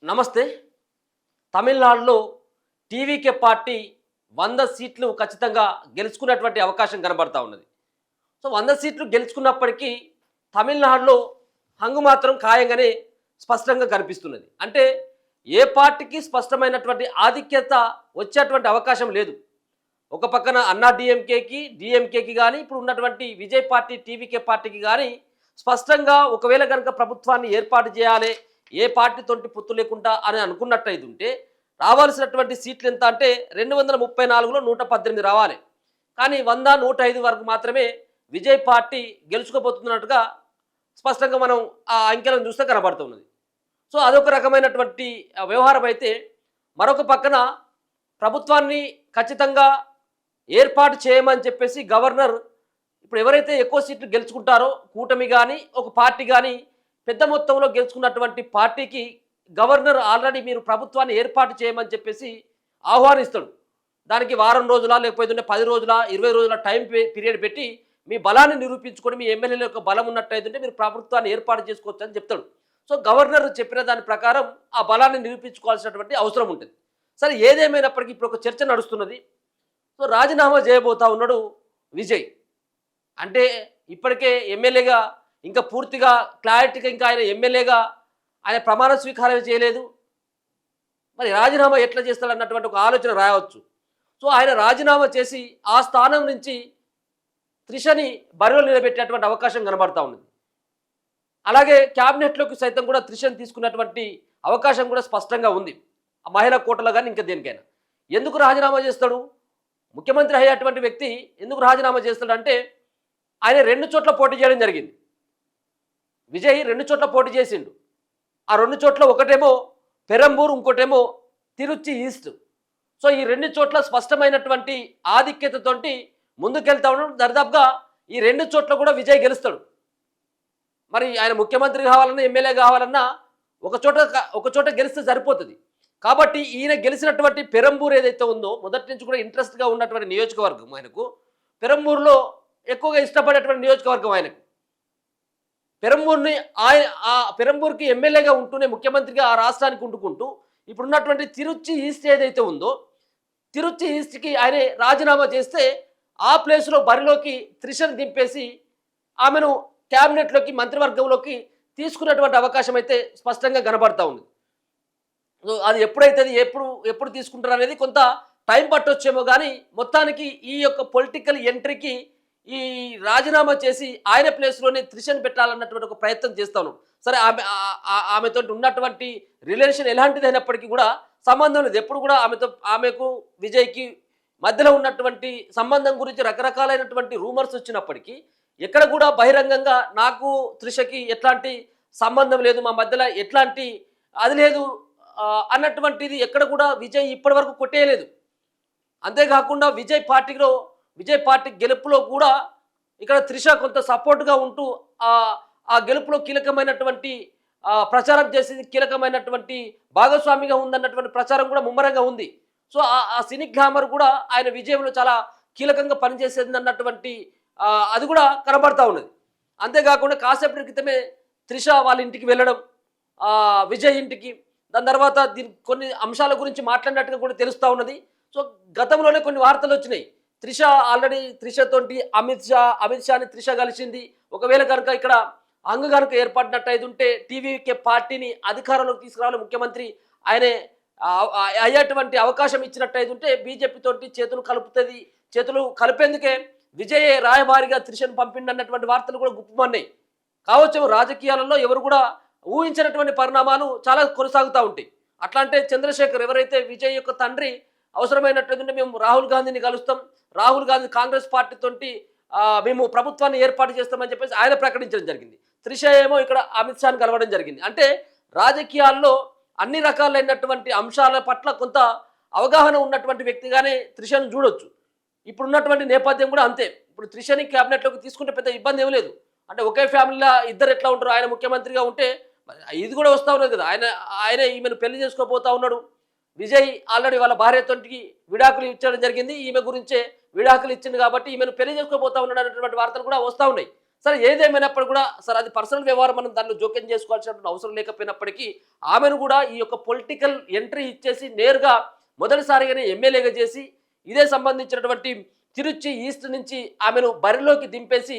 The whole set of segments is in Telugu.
నమస్తే. తమిళనాడులో టీవీకే పార్టీ 100 సీట్లు ఖచ్చితంగా గెలుచుకున్నటువంటి అవకాశం కనబడతా ఉన్నది. సో 100 సీట్లు గెలుచుకున్నప్పటికీ తమిళనాడులో హంగు మాత్రం ఖాయంగానే స్పష్టంగా కనిపిస్తున్నది. అంటే ఏ పార్టీకి స్పష్టమైనటువంటి ఆధిక్యత వచ్చేటువంటి అవకాశం లేదు. ఒక పక్కన అన్నా డిఎంకేకి కానీ ఇప్పుడు ఉన్నటువంటి విజయ్ పార్టీ టీవీకే పార్టీకి కానీ స్పష్టంగా ఒకవేళ కనుక ప్రభుత్వాన్ని ఏర్పాటు చేయాలి, ఏ పార్టీతోటి పొత్తు లేకుండా అని అనుకున్నట్టయితే ఉంటే రావాల్సినటువంటి సీట్లు ఎంత అంటే 234లో 118 రావాలి. కానీ 100, 105 వరకు మాత్రమే విజయ్ పార్టీ గెలుచుకోబోతున్నట్టుగా స్పష్టంగా మనం ఆ అంకెలను చూస్తే కనబడుతున్నది. సో అదొక రకమైనటువంటి వ్యవహారం అయితే, మరొక పక్కన ప్రభుత్వాన్ని ఖచ్చితంగా ఏర్పాటు చేయమని చెప్పేసి గవర్నర్ ఇప్పుడు ఎవరైతే ఎక్కువ సీట్లు గెలుచుకుంటారో కూటమి కానీ ఒక పార్టీ కానీ పెద్ద మొత్తంలో గెలుచుకున్నటువంటి పార్టీకి గవర్నర్ ఆల్రెడీ మీరు ప్రభుత్వాన్ని ఏర్పాటు చేయమని చెప్పేసి ఆహ్వానిస్తాడు. దానికి వారం రోజుల లేకపోతే 10 రోజుల 20 రోజుల టైం పీరియడ్ పెట్టి మీ బలాన్ని నిరూపించుకొని మీ ఎమ్మెల్యేల యొక్క బలం ఉన్నట్టయితే మీరు ప్రభుత్వాన్ని ఏర్పాటు చేసుకోవచ్చు అని చెప్తాడు. సో గవర్నర్ చెప్పిన దాని ప్రకారం ఆ బలాన్ని నిరూపించుకోవాల్సినటువంటి అవసరం ఉంటుంది. సరే, ఏదేమైనప్పటికీ ఇప్పుడు ఒక చర్చ నడుస్తున్నది. సో రాజీనామా చేయబోతా ఉన్నాడు విజయ్. అంటే ఇప్పటికే ఎమ్మెల్యేగా ఇంకా పూర్తిగా క్లారిటీగా ఇంకా ఆయన ఎమ్మెల్యేగా ఆయన ప్రమాణ స్వీకారం చేయలేదు. మరి రాజీనామా ఎట్లా చేస్తాడన్నటువంటి ఒక ఆలోచన రావచ్చు. సో ఆయన రాజీనామా చేసి ఆ స్థానం నుంచి త్రిషని బరిలో నిలబెట్టేటువంటి అవకాశం కనబడతా ఉన్నది. అలాగే క్యాబినెట్లోకి సైతం కూడా త్రిషని తీసుకున్నటువంటి అవకాశం కూడా స్పష్టంగా ఉంది. ఆ మహిళా కోటలో కానీ ఇంకా దేనికైనా. ఎందుకు రాజీనామా చేస్తాడు? ముఖ్యమంత్రి అయ్యేటువంటి వ్యక్తి ఎందుకు రాజీనామా చేస్తాడంటే ఆయన 2 చోట్ల పోటీ చేయడం జరిగింది. విజయ్ 2 చోట్ల పోటీ చేసిండు. ఆ 2 చోట్ల ఒకటేమో పెరంబూర్, ఇంకోటేమో తిరుచి ఈస్ట్. సో ఈ 2 చోట్ల స్పష్టమైనటువంటి ఆధిక్యతతోటి ముందుకెళ్తా ఉన్నాడు. దరిదాపుగా ఈ 2 చోట్ల కూడా విజయ్ గెలుస్తాడు. మరి ఆయన ముఖ్యమంత్రి కావాలన్నా ఎమ్మెల్యే కావాలన్నా ఒక చోట గెలిస్తే సరిపోతుంది. కాబట్టి ఈయన గెలిచినటువంటి పెరంబూర్ ఏదైతే ఉందో మొదటి నుంచి కూడా ఇంట్రెస్ట్గా ఉన్నటువంటి నియోజకవర్గం ఆయనకు. పెరంబూర్లో ఎక్కువగా ఇష్టపడేటువంటి నియోజకవర్గం ఆయనకు. పెరంబూర్ని ఆ పెరంబూర్కి ఎమ్మెల్యేగా ఉంటూనే ముఖ్యమంత్రిగా ఆ రాష్ట్రానికి ఉంటుకుంటూ ఇప్పుడున్నటువంటి తిరుచి ఈస్ట్ ఏదైతే ఉందో తిరుచి ఈస్ట్కి ఆయన రాజీనామా చేస్తే ఆ ప్లేస్లో బరిలోకి త్రిషను దింపేసి ఆమెను క్యాబినెట్లోకి మంత్రివర్గంలోకి తీసుకున్నటువంటి అవకాశం అయితే స్పష్టంగా కనబడతా ఉంది. సో అది ఎప్పుడైతే ఎప్పుడు తీసుకుంటారు అనేది కొంత టైం పట్టొచ్చేమో, కానీ మొత్తానికి ఈ యొక్క పొలిటికల్ ఎంట్రీకి ఈ రాజీనామా చేసి ఆయన ప్లేస్లోనే త్రిషను పెట్టాలన్నటువంటి ఒక ప్రయత్నం చేస్తాను. సరే, ఆమెతో ఉన్నటువంటి రిలేషన్ ఎలాంటిదైనప్పటికీ కూడా సంబంధం లేదు. ఎప్పుడు కూడా ఆమెకు విజయ్కి మధ్యలో ఉన్నటువంటి సంబంధం గురించి రకరకాలైనటువంటి రూమర్స్ వచ్చినప్పటికీ ఎక్కడ కూడా బహిరంగంగా నాకు త్రిషకి ఎట్లాంటి సంబంధం లేదు, మా మధ్యలో ఎట్లాంటి అది లేదు అన్నటువంటిది ఎక్కడ కూడా విజయ్ ఇప్పటి వరకు కొట్టేయలేదు. అంతేకాకుండా విజయ్ పార్టీ గెలుపులో కూడా ఇక్కడ త్రిష కొంత సపోర్ట్గా ఉంటూ ఆ గెలుపులో కీలకమైనటువంటి ప్రచారం చేసి కీలకమైనటువంటి భాగస్వామిగా ఉందన్నటువంటి ప్రచారం కూడా ముమ్మరంగా ఉంది. సో ఆ సినీ గ్లామర్ కూడా ఆయన విజయంలో చాలా కీలకంగా పనిచేసేది అన్నటువంటి అది కూడా కనబడతా ఉన్నది. అంతేకాకుండా కాసేపటి క్రితమే త్రిష వాళ్ళ ఇంటికి వెళ్ళడం, విజయ్ ఇంటికి, దాని తర్వాత కొన్ని అంశాల గురించి మాట్లాడినట్టుగా కూడా తెలుస్తూ ఉన్నది. సో గతంలోనే కొన్ని వార్తలు వచ్చినాయి. త్రిష ఆల్రెడీ త్రిషతోటి అమిత్ షాని త్రిష కలిసింది. ఒకవేళ కనుక ఇక్కడ హంగు కనుక ఏర్పడినట్టయితే ఉంటే టీవీకే పార్టీని అధికారంలోకి తీసుకురావాలి ముఖ్యమంత్రి ఆయనే అయ్యేటువంటి అవకాశం ఇచ్చినట్టయితే ఉంటే బీజేపీ తోటి చేతులు కలిపేందుకే విజయ్ రాయబారిగా త్రిషను పంపిండన్నటువంటి వార్తలు కూడా గుప్పమన్నాయి. కావచ్చు రాజకీయాలలో ఎవరు కూడా ఊహించినటువంటి పరిణామాలు చాలా కొనసాగుతూ ఉంటాయి. అట్లా అంటే చంద్రశేఖర్ ఎవరైతే విజయ్ యొక్క తండ్రి అవసరమైనట్లయితే మేము రాహుల్ గాంధీని కలుస్తాం, రాహుల్ గాంధీ కాంగ్రెస్ పార్టీతోటి మేము ప్రభుత్వాన్ని ఏర్పాటు చేస్తామని చెప్పేసి ఆయన ప్రకటించడం జరిగింది. త్రిష ఏమో ఇక్కడ అమిత్ షాని కలవడం జరిగింది. అంటే రాజకీయాల్లో అన్ని రకాలైనటువంటి అంశాల పట్ల కొంత అవగాహన ఉన్నటువంటి వ్యక్తిగానే త్రిషను చూడొచ్చు. ఇప్పుడున్నటువంటి నేపథ్యం కూడా అంతే. ఇప్పుడు త్రిషని క్యాబినెట్లోకి తీసుకుంటే పెద్ద ఇబ్బంది ఏమి లేదు. అంటే ఒకే ఫ్యామిలీలో ఇద్దరు ఎట్లా ఉంటారు, ఆయన ముఖ్యమంత్రిగా ఉంటే ఇది కూడా వస్తూ ఉన్నది కదా. ఆయన ఈమెను పెళ్లి చేసుకోబోతా ఉన్నాడు. విజయ్ ఆల్రెడీ వాళ్ళ భార్యతోటికి విడాకులు ఇచ్చడం జరిగింది. ఈమె గురించే విడాకులు ఇచ్చింది కాబట్టి ఈమెను పెళ్లి చేసుకోబోతా ఉన్నాడు అనేటువంటి వార్తలు కూడా వస్తూ ఉన్నాయి. సరే ఏదేమైనప్పుడు కూడా సరే అది పర్సనల్ వ్యవహారం, మనం దానిలో జోక్యం చేసుకోవాల్సినటువంటి అవసరం లేకపోయినప్పటికీ ఆమెను కూడా ఈ యొక్క పొలిటికల్ ఎంట్రీ ఇచ్చేసి నేరుగా మొదటిసారిగానే ఎమ్మెల్యేగా చేసి ఇదే సంబంధించినటువంటి తిరుచి ఈస్ట్ నుంచి ఆమెను బరిలోకి దింపేసి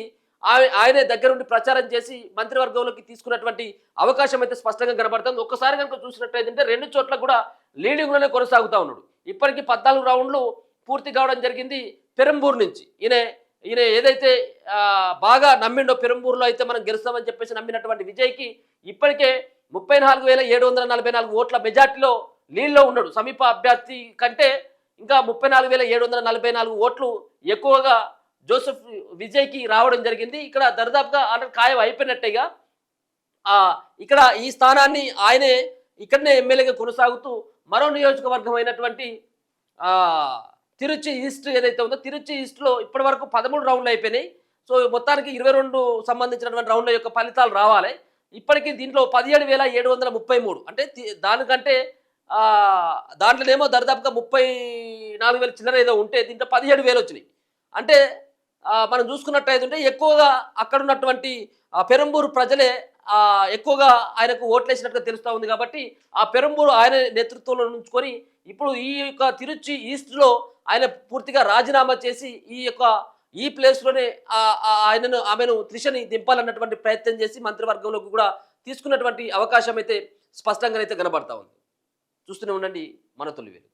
ఆయనే దగ్గరుండి ప్రచారం చేసి మంత్రివర్గంలోకి తీసుకున్నటువంటి అవకాశం అయితే స్పష్టంగా కనబడుతుంది. ఒక్కసారి కనుక చూసినట్టయితే 2 చోట్ల కూడా లీడింగ్లోనే కొనసాగుతూ ఉన్నాడు. ఇప్పటికీ 14 రౌండ్లు పూర్తి కావడం జరిగింది పెరంబూరు నుంచి. ఈయన ఏదైతే బాగా నమ్మిండో పెరంబూరులో అయితే మనం గెలుస్తామని చెప్పేసి నమ్మినటువంటి విజయ్కి ఇప్పటికే 34,744 ఓట్ల మెజార్టీలో లీడ్లో ఉన్నాడు. సమీప అభ్యర్థి కంటే ఇంకా 34,744 ఓట్లు ఎక్కువగా జోసెఫ్ విజయ్కి రావడం జరిగింది. ఇక్కడ దరిదాపుగా ఆల్రెడీ ఖాయం అయిపోయినట్టేగా ఇక్కడ ఈ స్థానాన్ని ఆయనే ఇక్కడనే ఎమ్మెల్యేగా కొనసాగుతూ మరో నియోజకవర్గం అయినటువంటి తిరుచి ఈస్ట్ ఏదైతే ఉందో తిరుచి ఈస్ట్లో ఇప్పటి వరకు 13 రౌండ్లు అయిపోయినాయి. సో మొత్తానికి 22 సంబంధించినటువంటి రౌండ్ల యొక్క ఫలితాలు రావాలి. ఇప్పటికీ దీంట్లో 17,733 అంటే దానికంటే దాంట్లోనేమో దరిదాపుగా 34,000 చిల్లర ఏదో ఉంటే దీంట్లో 17,000 వచ్చినాయి. అంటే మనం చూసుకున్నట్టయితే ఎక్కువగా అక్కడ ఉన్నటువంటి పెరంబూరు ప్రజలే ఎక్కువగా ఆయనకు ఓట్లేసినట్టుగా తెలుస్తూ ఉంది. కాబట్టి ఆ పెరంబూరు ఆయన నేతృత్వంలో ఉంచుకొని ఇప్పుడు ఈ యొక్క తిరుచి ఈస్ట్లో ఆయన పూర్తిగా రాజీనామా చేసి ఈ ప్లేస్లోనే ఆమెను త్రిషని దింపాలన్నటువంటి ప్రయత్నం చేసి మంత్రివర్గంలోకి కూడా తీసుకున్నటువంటి అవకాశం అయితే స్పష్టంగానైతే కనబడతా ఉంది. చూస్తూనే ఉండండి మన తొలి వెలుగు.